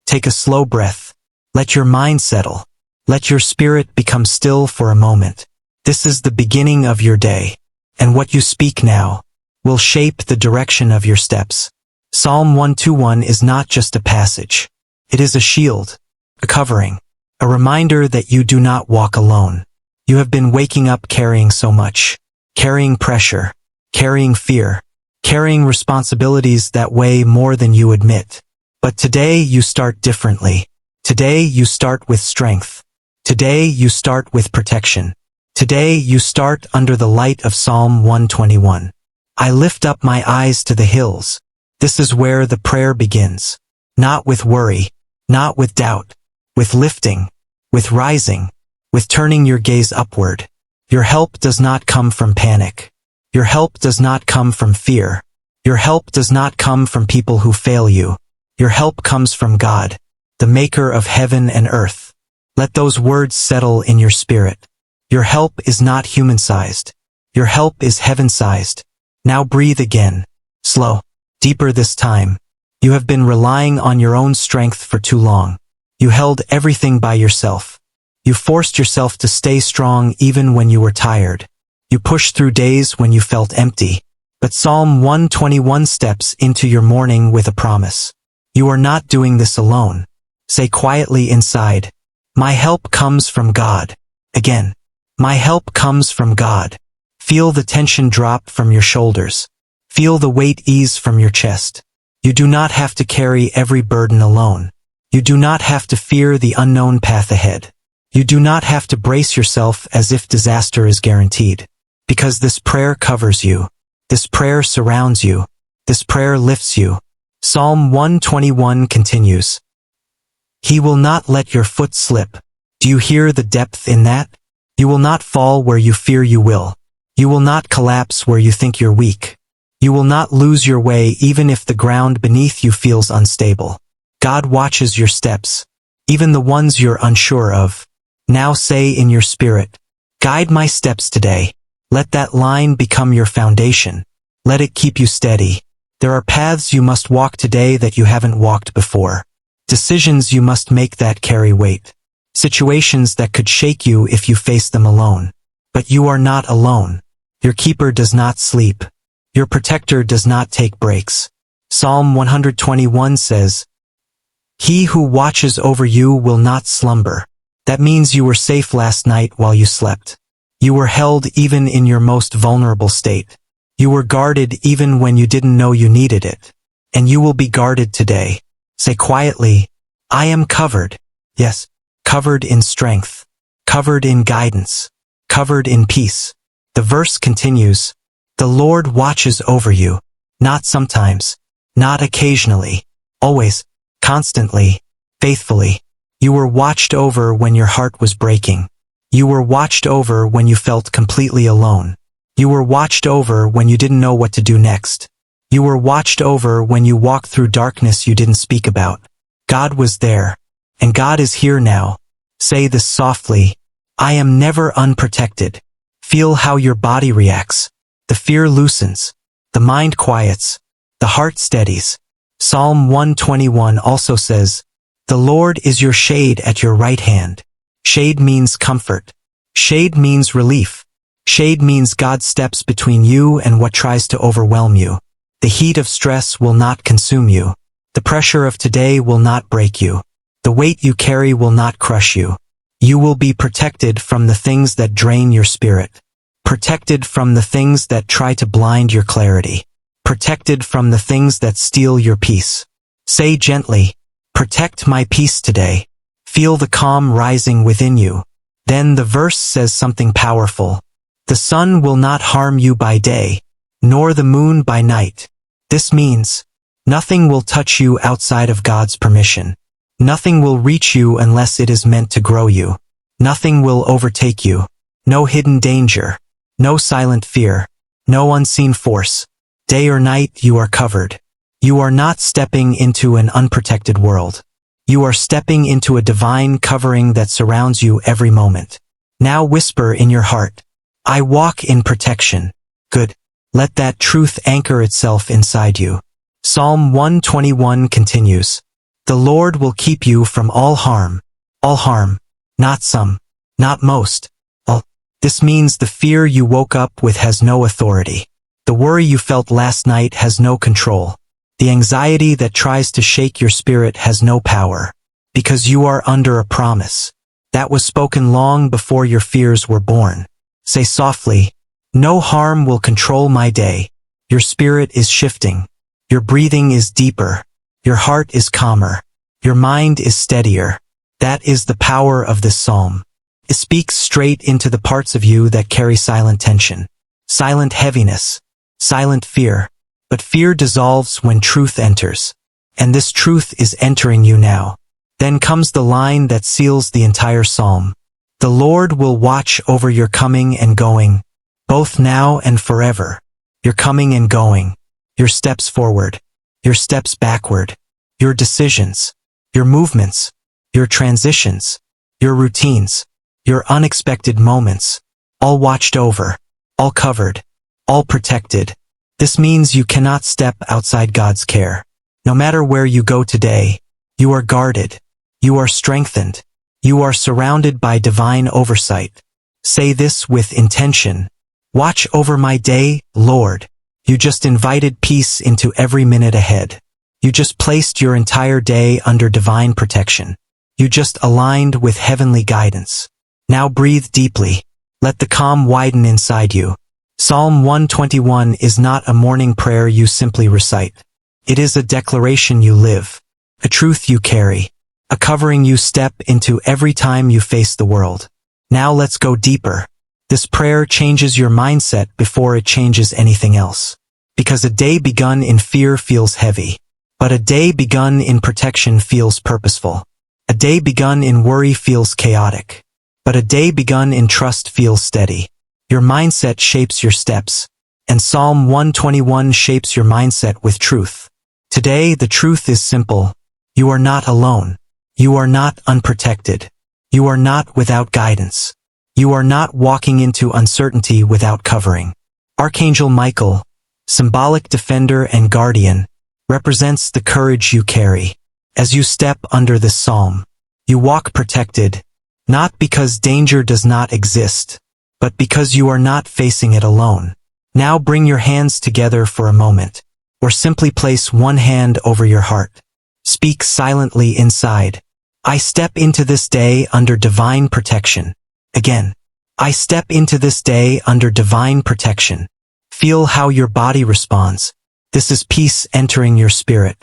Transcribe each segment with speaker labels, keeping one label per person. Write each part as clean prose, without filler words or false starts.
Speaker 1: Take a slow breath. Let your mind settle. Let your spirit become still for a moment. This is the beginning of your day, and what you speak now will shape the direction of your steps. Psalm 121 is not just a passage. It is a shield, a covering, a reminder that you do not walk alone. You have been waking up carrying so much, carrying pressure, carrying fear, carrying responsibilities that weigh more than you admit. But today you start differently. Today you start with strength. Today you start with protection. Today you start under the light of Psalm 121. I lift up my eyes to the hills. This is where the prayer begins. Not with worry, not with doubt, with lifting, with rising, with turning your gaze upward. Your help does not come from panic. Your help does not come from fear. Your help does not come from people who fail you. Your help comes from God, the maker of heaven and earth. Let those words settle in your spirit. Your help is not human-sized. Your help is heaven-sized. Now breathe again. Slow. Deeper this time. You have been relying on your own strength for too long. You held everything by yourself. You forced yourself to stay strong even when you were tired. You pushed through days when you felt empty. But Psalm 121 steps into your morning with a promise. You are not doing this alone. Say quietly inside, my help comes from God. Again, my help comes from God. Feel the tension drop from your shoulders. Feel the weight ease from your chest. You do not have to carry every burden alone. You do not have to fear the unknown path ahead. You do not have to brace yourself as if disaster is guaranteed. Because this prayer covers you. This prayer surrounds you. This prayer lifts you. Psalm 121 continues. He will not let your foot slip. Do you hear the depth in that? You will not fall where you fear you will. You will not collapse where you think you're weak. You will not lose your way even if the ground beneath you feels unstable. God watches your steps, even the ones you're unsure of. Now say in your spirit, guide my steps today. Let that line become your foundation. Let it keep you steady. There are paths you must walk today that you haven't walked before. Decisions you must make that carry weight. Situations that could shake you if you face them alone. But you are not alone. Your keeper does not sleep. Your protector does not take breaks. Psalm 121 says, he who watches over you will not slumber. That means you were safe last night while you slept. You were held even in your most vulnerable state. You were guarded even when you didn't know you needed it. And you will be guarded today. Say quietly, I am covered. Yes, covered in strength, covered in guidance, covered in peace. The verse continues, the Lord watches over you, not sometimes, not occasionally, always, constantly, faithfully. You were watched over when your heart was breaking. You were watched over when you felt completely alone. You were watched over when you didn't know what to do next. You were watched over when you walked through darkness you didn't speak about. God was there, and God is here now. Say this softly, I am never unprotected. Feel how your body reacts. The fear loosens. The mind quiets. The heart steadies. Psalm 121 also says, the Lord is your shade at your right hand. Shade means comfort. Shade means relief. Shade means God steps between you and what tries to overwhelm you. The heat of stress will not consume you. The pressure of today will not break you. The weight you carry will not crush you. You will be protected from the things that drain your spirit. Protected from the things that try to blind your clarity. Protected from the things that steal your peace. Say gently, protect my peace today. Feel the calm rising within you. Then the verse says something powerful. The sun will not harm you by day, nor the moon by night. This means, nothing will touch you outside of God's permission. Nothing will reach you unless it is meant to grow you. Nothing will overtake you. No hidden danger. No silent fear. No unseen force. Day or night you are covered. You are not stepping into an unprotected world. You are stepping into a divine covering that surrounds you every moment. Now whisper in your heart, I walk in protection. Good. Let that truth anchor itself inside you. Psalm 121 continues. The Lord will keep you from all harm, not some, not most, all. This means the fear you woke up with has no authority. The worry you felt last night has no control. The anxiety that tries to shake your spirit has no power, because you are under a promise that was spoken long before your fears were born. Say softly, "No harm will control my day." Your spirit is shifting. Your breathing is deeper. Your heart is calmer. Your mind is steadier. That is the power of this psalm. It speaks straight into the parts of you that carry silent tension, silent heaviness, silent fear. But fear dissolves when truth enters. And this truth is entering you now. Then comes the line that seals the entire psalm. The Lord will watch over your coming and going, both now and forever. Your coming and going, your steps forward, your steps backward, your decisions, your movements, your transitions, your routines, your unexpected moments, all watched over, all covered, all protected. This means you cannot step outside God's care. No matter where you go today, you are guarded, you are strengthened, you are surrounded by divine oversight. Say this with intention. Watch over my day, Lord. You just invited peace into every minute ahead. You just placed your entire day under divine protection. You just aligned with heavenly guidance. Now breathe deeply. Let the calm widen inside you. Psalm 121 is not a morning prayer you simply recite. It is a declaration you live, a truth you carry, a covering you step into every time you face the world. Now let's go deeper. This prayer changes your mindset before it changes anything else. Because a day begun in fear feels heavy. But a day begun in protection feels purposeful. A day begun in worry feels chaotic. But a day begun in trust feels steady. Your mindset shapes your steps. And Psalm 121 shapes your mindset with truth. Today the truth is simple. You are not alone. You are not unprotected. You are not without guidance. You are not walking into uncertainty without covering. Archangel Michael, symbolic defender and guardian, represents the courage you carry. As you step under this psalm, you walk protected, not because danger does not exist, but because you are not facing it alone. Now bring your hands together for a moment, or simply place one hand over your heart. Speak silently inside. I step into this day under divine protection. Again, I step into this day under divine protection. Feel how your body responds. This is peace entering your spirit.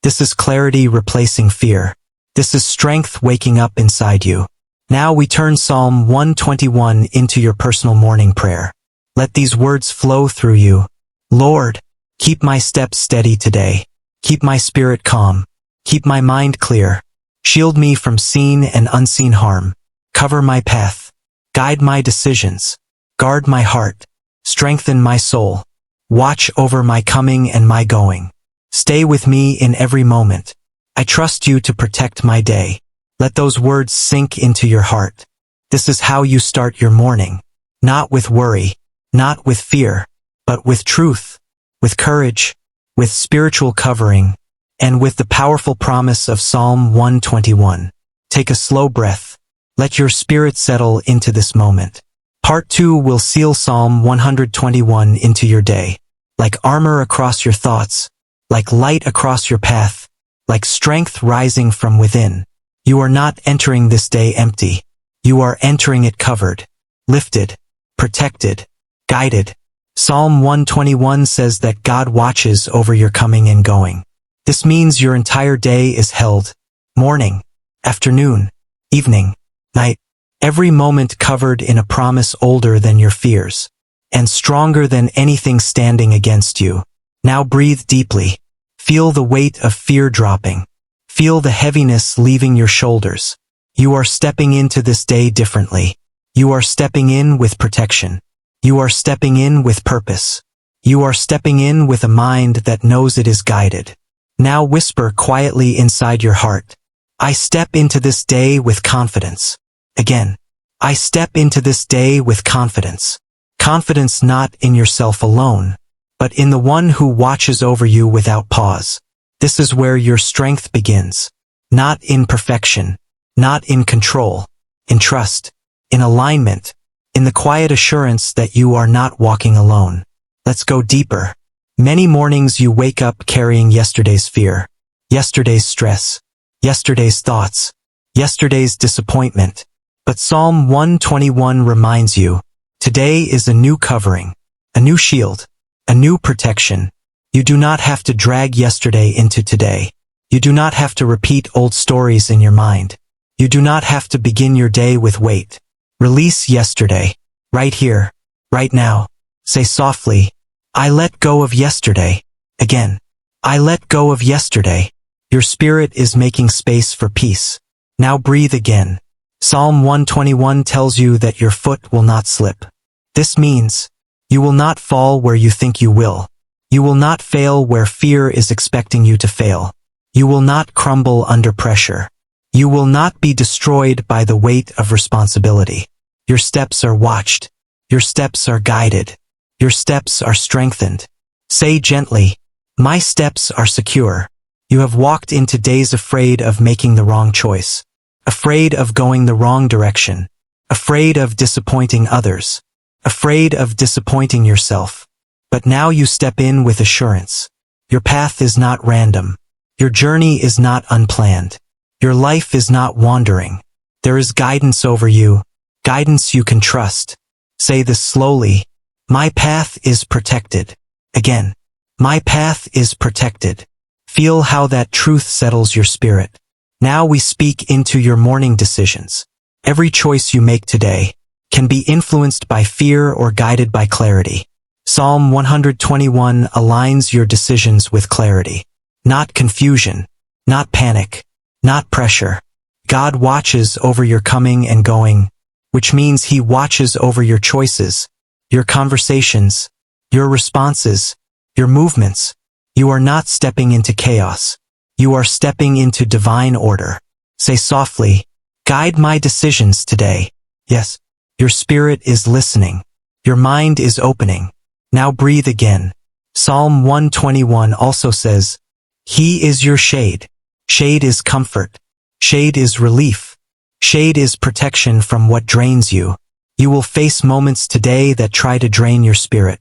Speaker 1: This is clarity replacing fear. This is strength waking up inside you. Now we turn Psalm 121 into your personal morning prayer. Let these words flow through you. Lord, keep my steps steady today. Keep my spirit calm. Keep my mind clear. Shield me from seen and unseen harm. Cover my path. Guide my decisions. Guard my heart. Strengthen my soul. Watch over my coming and my going. Stay with me in every moment. I trust you to protect my day. Let those words sink into your heart. This is how you start your morning. Not with worry, not with fear, but with truth, with courage, with spiritual covering, and with the powerful promise of Psalm 121. Take a slow breath. Let your spirit settle into this moment. Part 2 will seal Psalm 121 into your day. Like armor across your thoughts, like light across your path, like strength rising from within. You are not entering this day empty. You are entering it covered, lifted, protected, guided. Psalm 121 says that God watches over your coming and going. This means your entire day is held. Morning, afternoon, evening, night. Every moment covered in a promise older than your fears, and stronger than anything standing against you. Now breathe deeply. Feel the weight of fear dropping. Feel the heaviness leaving your shoulders. You are stepping into this day differently. You are stepping in with protection. You are stepping in with purpose. You are stepping in with a mind that knows it is guided. Now whisper quietly inside your heart. I step into this day with confidence. Again, I step into this day with confidence. Confidence not in yourself alone, but in the one who watches over you without pause. This is where your strength begins. Not in perfection, not in control, in trust, in alignment, in the quiet assurance that you are not walking alone. Let's go deeper. Many mornings you wake up carrying yesterday's fear, yesterday's stress, yesterday's thoughts, yesterday's disappointment. But Psalm 121 reminds you, today is a new covering, a new shield, a new protection. You do not have to drag yesterday into today. You do not have to repeat old stories in your mind. You do not have to begin your day with weight. Release yesterday, right here, right now. Say softly, I let go of yesterday. Again, I let go of yesterday. Your spirit is making space for peace. Now breathe again. Psalm 121 tells you that your foot will not slip. This means, you will not fall where you think you will. You will not fail where fear is expecting you to fail. You will not crumble under pressure. You will not be destroyed by the weight of responsibility. Your steps are watched. Your steps are guided. Your steps are strengthened. Say gently, my steps are secure. You have walked into days afraid of making the wrong choice, afraid of going the wrong direction, afraid of disappointing others, afraid of disappointing yourself. But now you step in with assurance. Your path is not random. Your journey is not unplanned. Your life is not wandering. There is guidance over you, guidance you can trust. Say this slowly, my path is protected. Again, my path is protected. Feel how that truth settles your spirit. Now we speak into your morning decisions. Every choice you make today can be influenced by fear or guided by clarity. Psalm 121 aligns your decisions with clarity. Not confusion, not panic, not pressure. God watches over your coming and going, which means He watches over your choices, your conversations, your responses, your movements. You are not stepping into chaos. You are stepping into divine order. Say softly, guide my decisions today. Yes, your spirit is listening. Your mind is opening. Now breathe again. Psalm 121 also says, He is your shade. Shade is comfort. Shade is relief. Shade is protection from what drains you. You will face moments today that try to drain your spirit.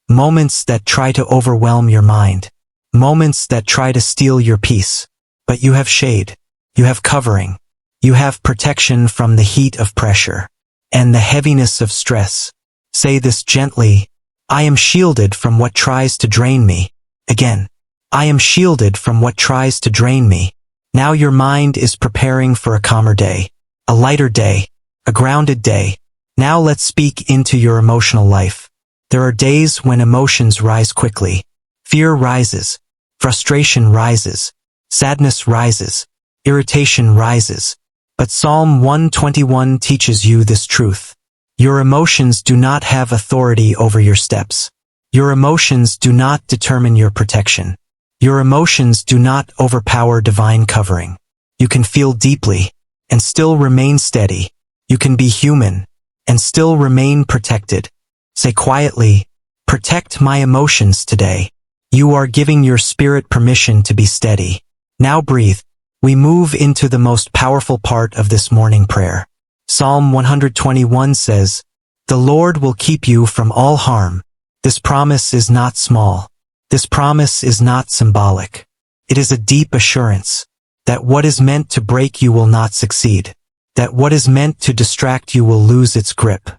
Speaker 1: Moments that try to overwhelm your mind. Moments that try to steal your peace. But you have shade. You have covering. You have protection from the heat of pressure and the heaviness of stress. Say this gently, I am shielded from what tries to drain me. Again, I am shielded from what tries to drain me. Now your mind is preparing for a calmer day, a lighter day, a grounded day. Now let's speak into your emotional life. There are days when emotions rise quickly. Fear rises, frustration rises, sadness rises, irritation rises. But Psalm 121 teaches you this truth. Your emotions do not have authority over your steps. Your emotions do not determine your protection. Your emotions do not overpower divine covering. You can feel deeply and still remain steady. You can be human and still remain protected. Say quietly, protect my emotions today. You are giving your spirit permission to be steady. Now breathe. We move into the most powerful part of this morning prayer. Psalm 121 says, The Lord will keep you from all harm. This promise is not small. This promise is not symbolic. It is a deep assurance that what is meant to break you will not succeed, that what is meant to distract you will lose its grip,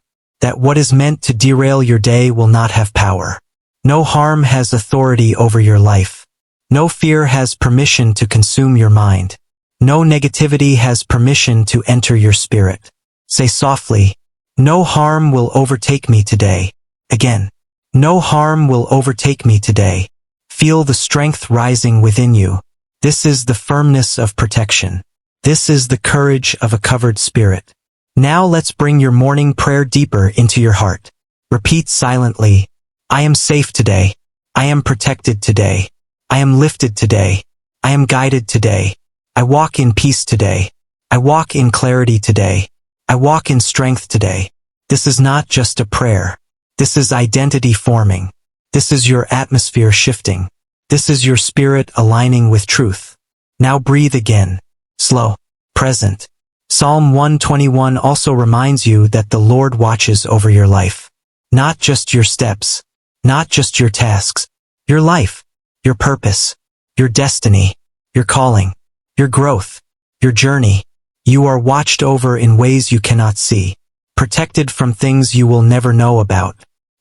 Speaker 1: that what is meant to derail your day will not have power. No harm has authority over your life. No fear has permission to consume your mind. No negativity has permission to enter your spirit. Say softly, no harm will overtake me today. Again, no harm will overtake me today. Feel the strength rising within you. This is the firmness of protection. This is the courage of a covered spirit. Now let's bring your morning prayer deeper into your heart. Repeat silently, I am safe today. I am protected today. I am lifted today. I am guided today. I walk in peace today. I walk in clarity today. I walk in strength today. This is not just a prayer. This is identity forming. This is your atmosphere shifting. This is your spirit aligning with truth. Now breathe again. slow, present. Psalm 121 also reminds you that the Lord watches over your life. Not just your steps, not just your tasks, your life, your purpose, your destiny, your calling, your growth, your journey. You are watched over in ways you cannot see, protected from things you will never know about,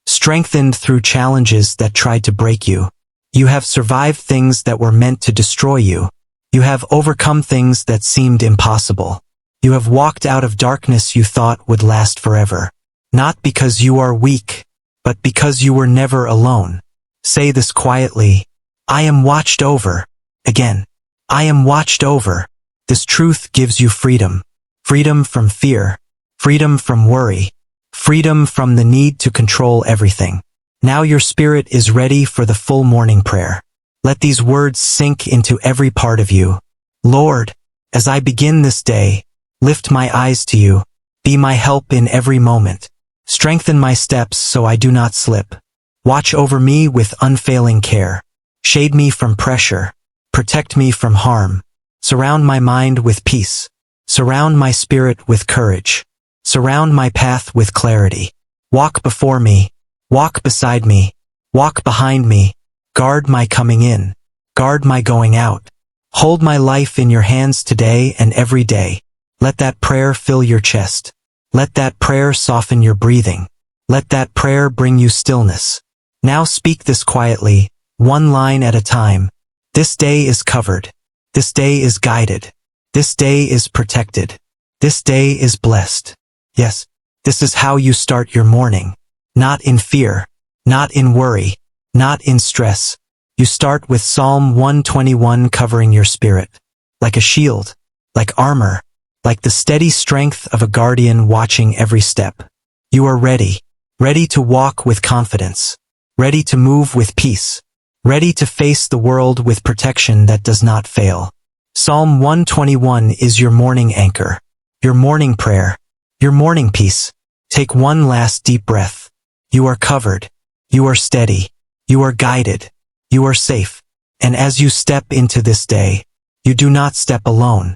Speaker 1: strengthened through challenges that tried to break you. You have survived things that were meant to destroy you. You have overcome things that seemed impossible. You have walked out of darkness you thought would last forever. Not because you are weak, but because you were never alone. Say this quietly: I am watched over. Again, I am watched over. This truth gives you freedom. Freedom from fear. Freedom from worry. Freedom from the need to control everything. Now your spirit is ready for the full morning prayer. Let these words sink into every part of you. Lord, as I begin this day, lift my eyes to you. Be my help in every moment. Strengthen my steps so I do not slip. Watch over me with unfailing care. Shade me from pressure. Protect me from harm. Surround my mind with peace. Surround my spirit with courage. Surround my path with clarity. Walk before me. Walk beside me. Walk behind me. Guard my coming in. Guard my going out. Hold my life in your hands today and every day. Let that prayer fill your chest. Let that prayer soften your breathing. Let that prayer bring you stillness. Now speak this quietly, one line at a time. This day is covered. This day is guided. This day is protected. This day is blessed. Yes, this is how you start your morning. Not in fear, not in worry, not in stress. You start with Psalm 121 covering your spirit. Like a shield, like armor, like the steady strength of a guardian watching every step. You are ready, ready to walk with confidence, ready to move with peace, ready to face the world with protection that does not fail. Psalm 121 is your morning anchor, your morning prayer, your morning peace. Take one last deep breath. You are covered. You are steady. You are guided. You are safe. And as you step into this day, you do not step alone.